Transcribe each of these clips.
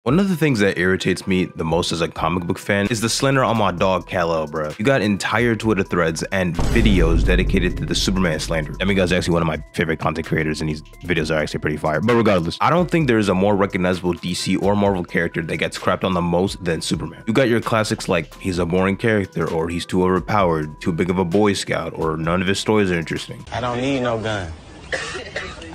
One of the things that irritates me the most as a comic book fan is the slander on my dog Kal-El, bro. You got entire Twitter threads and videos dedicated to the Superman slander. That guy's actually one of my favorite content creators, and these videos are actually pretty fire. But regardless, I don't think there is a more recognizable DC or Marvel character that gets crapped on the most than Superman. You got your classics like he's a boring character, or he's too overpowered, too big of a Boy Scout, or none of his stories are interesting. I don't need no gun.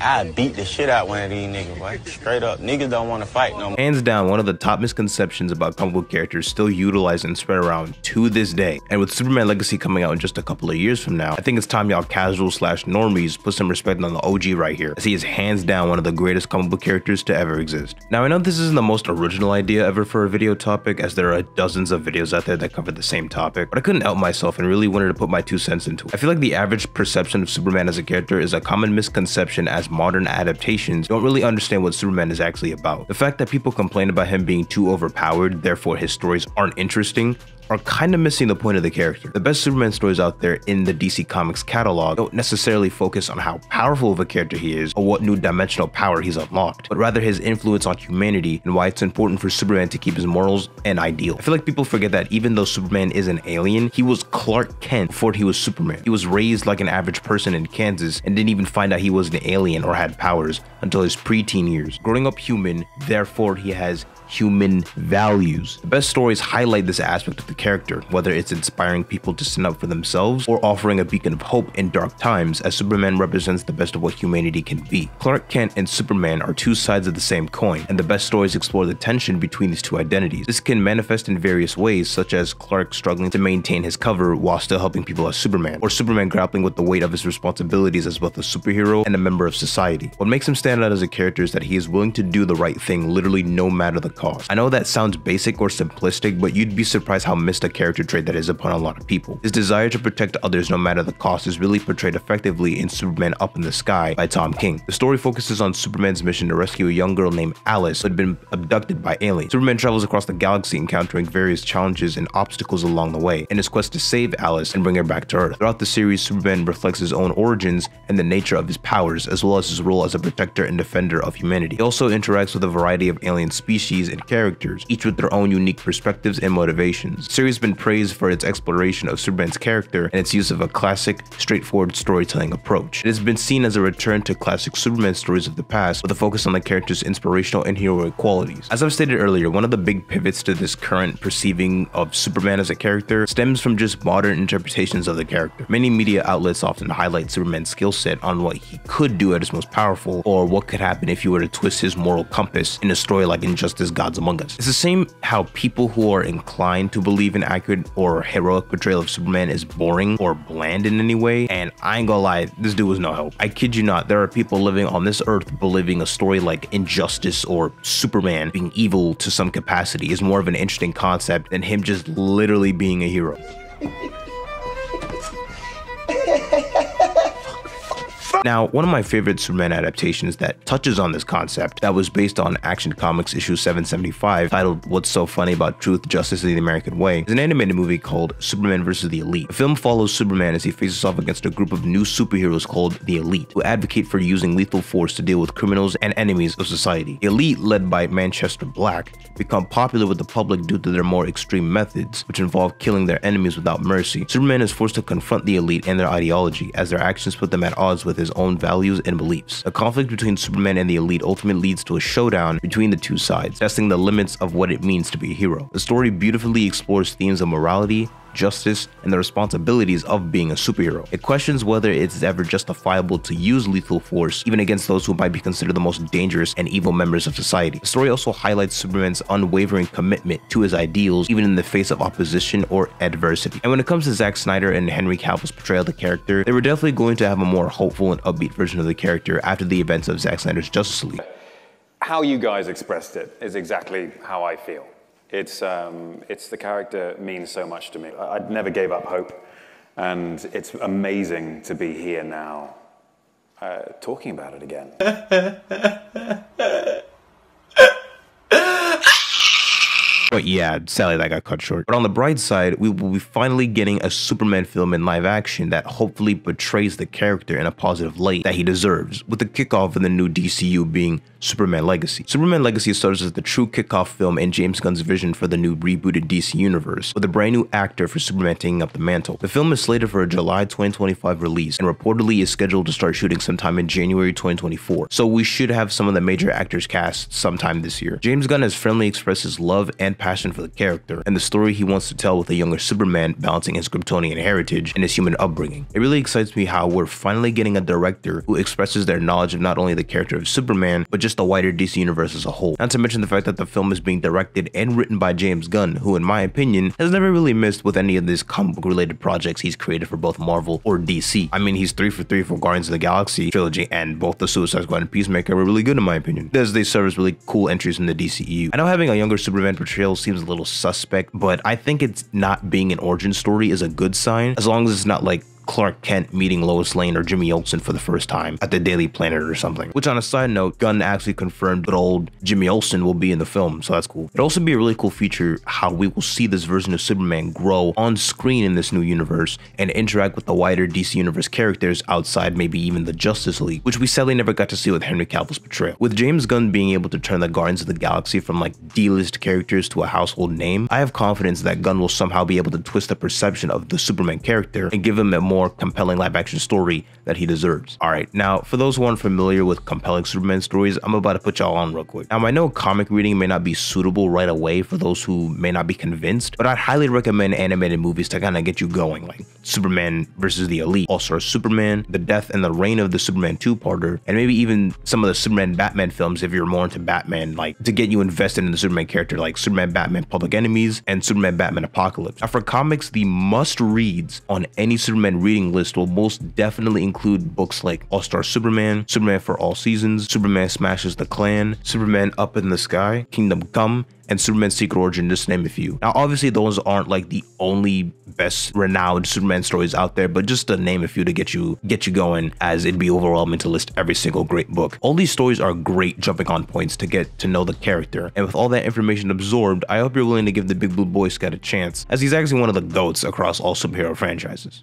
I beat the shit out one of these niggas, boy. Straight up. Niggas don't want to fight no more. Hands down, one of the top misconceptions about comic book characters still utilized and spread around to this day. And with Superman Legacy coming out in just a couple of years from now, I think it's time y'all casual slash normies put some respect on the OG right here, as he is hands down one of the greatest comic book characters to ever exist. Now, I know this isn't the most original idea ever for a video topic, as there are dozens of videos out there that cover the same topic, but I couldn't help myself and really wanted to put my 2 cents into it. I feel like the average perception of Superman as a character is a common misconception, as modern adaptations don't really understand what Superman is actually about. The fact that people complain about him being too overpowered, therefore his stories aren't interesting, are kind of missing the point of the character. The best Superman stories out there in the DC Comics catalog don't necessarily focus on how powerful of a character he is or what new dimensional power he's unlocked, but rather his influence on humanity and why it's important for Superman to keep his morals and ideals. I feel like people forget that even though Superman is an alien, he was Clark Kent before he was Superman. He was raised like an average person in Kansas and didn't even find out he was an alien or had powers until his preteen years. Growing up human, therefore he has human values. The best stories highlight this aspect of the character, whether it's inspiring people to stand up for themselves or offering a beacon of hope in dark times, as Superman represents the best of what humanity can be. Clark Kent and Superman are two sides of the same coin, and the best stories explore the tension between these two identities. This can manifest in various ways, such as Clark struggling to maintain his cover while still helping people as Superman, or Superman grappling with the weight of his responsibilities as both a superhero and a member of society. What makes him stand out as a character is that he is willing to do the right thing literally no matter the cost. I know that sounds basic or simplistic, but you'd be surprised how missed a character trait that is upon a lot of people. His desire to protect others no matter the cost is really portrayed effectively in Superman Up in the Sky by Tom King. The story focuses on Superman's mission to rescue a young girl named Alice who had been abducted by aliens. Superman travels across the galaxy, encountering various challenges and obstacles along the way in his quest to save Alice and bring her back to Earth. Throughout the series, Superman reflects his own origins and the nature of his powers, as well as his role as a protector and defender of humanity. He also interacts with a variety of alien species and characters, each with their own unique perspectives and motivations. The series has been praised for its exploration of Superman's character and its use of a classic, straightforward storytelling approach. It has been seen as a return to classic Superman stories of the past, with a focus on the character's inspirational and heroic qualities. As I've stated earlier, one of the big pivots to this current perceiving of Superman as a character stems from just modern interpretations of the character. Many media outlets often highlight Superman's skill set on what he could do at his most powerful, or what could happen if you were to twist his moral compass in a story like Injustice: Gods Among Us. It's the same how people who are inclined to believe an accurate or heroic portrayal of Superman is boring or bland in any way, and I ain't gonna lie, this dude was no help. I kid you not, there are people living on this earth believing a story like Injustice or Superman being evil to some capacity is more of an interesting concept than him just literally being a hero. Now, one of my favorite Superman adaptations that touches on this concept, that was based on Action Comics issue 775, titled What's So Funny About Truth, Justice, and the American Way, is an animated movie called Superman vs. the Elite. The film follows Superman as he faces off against a group of new superheroes called the Elite, who advocate for using lethal force to deal with criminals and enemies of society. The Elite, led by Manchester Black, become popular with the public due to their more extreme methods, which involve killing their enemies without mercy. Superman is forced to confront the Elite and their ideology, as their actions put them at odds with his own values and beliefs. A conflict between Superman and the Elite ultimately leads to a showdown between the two sides, testing the limits of what it means to be a hero. The story beautifully explores themes of morality, justice, and the responsibilities of being a superhero. It questions whether it's ever justifiable to use lethal force, even against those who might be considered the most dangerous and evil members of society. The story also highlights Superman's unwavering commitment to his ideals, even in the face of opposition or adversity. And when it comes to Zack Snyder and Henry Cavill's portrayal of the character, they were definitely going to have a more hopeful and upbeat version of the character after the events of Zack Snyder's Justice League. How you guys expressed it is exactly how I feel. It's the character means so much to me. I never gave up hope, and it's amazing to be here now, talking about it again. But yeah, sadly that got cut short. But on the bright side, we will be finally getting a Superman film in live action that hopefully portrays the character in a positive light that he deserves, with the kickoff in the new DCU being Superman Legacy. Superman Legacy serves as the true kickoff film in James Gunn's vision for the new rebooted DC universe, with a brand new actor for Superman taking up the mantle. The film is slated for a July 2025 release and reportedly is scheduled to start shooting sometime in January 2024, so we should have some of the major actors cast sometime this year. James Gunn has friendly expressed his love and passion for the character and the story he wants to tell with a younger Superman balancing his Kryptonian heritage and his human upbringing. It really excites me how we're finally getting a director who expresses their knowledge of not only the character of Superman, but just the wider DC universe as a whole. Not to mention the fact that the film is being directed and written by James Gunn, who in my opinion has never really missed with any of these comic book related projects he's created for both Marvel or DC. I mean, he's 3 for 3 for Guardians of the Galaxy trilogy, and both the Suicide Squad and Peacemaker were really good in my opinion, as they serve as really cool entries in the DCEU. I know having a younger Superman portrayal seems a little suspect, but I think it's not being an origin story is a good sign, as long as it's not like Clark Kent meeting Lois Lane or Jimmy Olsen for the first time at the Daily Planet or something. Which, on a side note, Gunn actually confirmed that old Jimmy Olsen will be in the film, so that's cool. It'd also be a really cool feature how we will see this version of Superman grow on screen in this new universe and interact with the wider DC universe characters outside maybe even the Justice League, which we sadly never got to see with Henry Cavill's portrayal. With James Gunn being able to turn the Guardians of the Galaxy from like D-list characters to a household name, I have confidence that Gunn will somehow be able to twist the perception of the Superman character and give him a more compelling live action story that he deserves. Alright, now for those who aren't familiar with compelling Superman stories, I'm about to put y'all on real quick. Now I know comic reading may not be suitable right away for those who may not be convinced, but I'd highly recommend animated movies to kind of get you going, like Superman versus the Elite, All-Star Superman, The Death and the Reign of the Superman two-parter, and maybe even some of the Superman Batman films if you're more into Batman, like to get you invested in the Superman character, like Superman Batman Public Enemies and Superman Batman Apocalypse. Now for comics, the must-reads on any Superman reading list will most definitely include books like All-Star Superman, Superman for All Seasons, Superman Smashes the Klan, Superman Up in the Sky, Kingdom Come, and Superman Secret Origin, just to name a few. Now obviously those aren't like the only best renowned Superman stories out there, but just to name a few to get you going, as it'd be overwhelming to list every single great book. All these stories are great jumping on points to get to know the character, and with all that information absorbed, I hope you're willing to give the Big Blue Boy Scout a chance, as he's actually one of the GOATs across all superhero franchises.